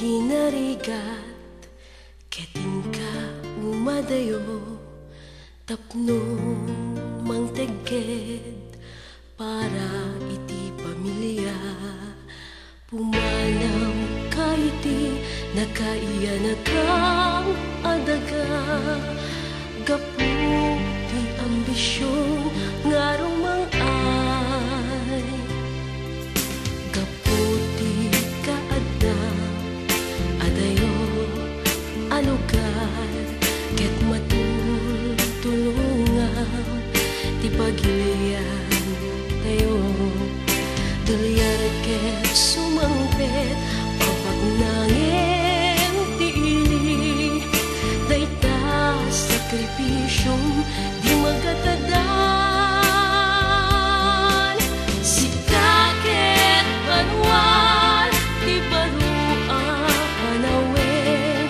Ginarigat keting ka umadayo tapno mang teged para iti pamilya pumanaw ka iti nakaiya na kang adaga gapu ti ambisyon ngarong mang ay gapu ti kaadam adayo alugar ket matulungan ti pagilian tayo dalyar ket sumangpet papak nangin ti ili dayta sakripisyong di magatadan sita ket banwal ti baru panawen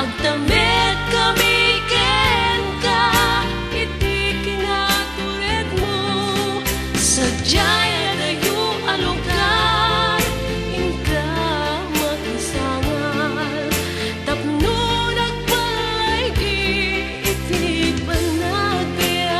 agtamet kami ken ka iti kinatured mo sadyay adayo alugar ingka makisangal tapno nagbalay iti panagbiag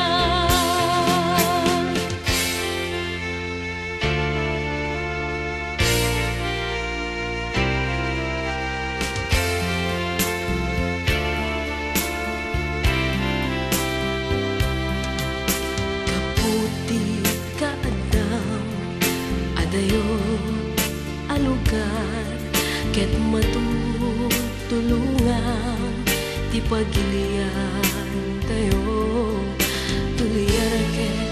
kaputi kaadam adayo alugar ket matutulungan ti pagilian tayo tulyar ket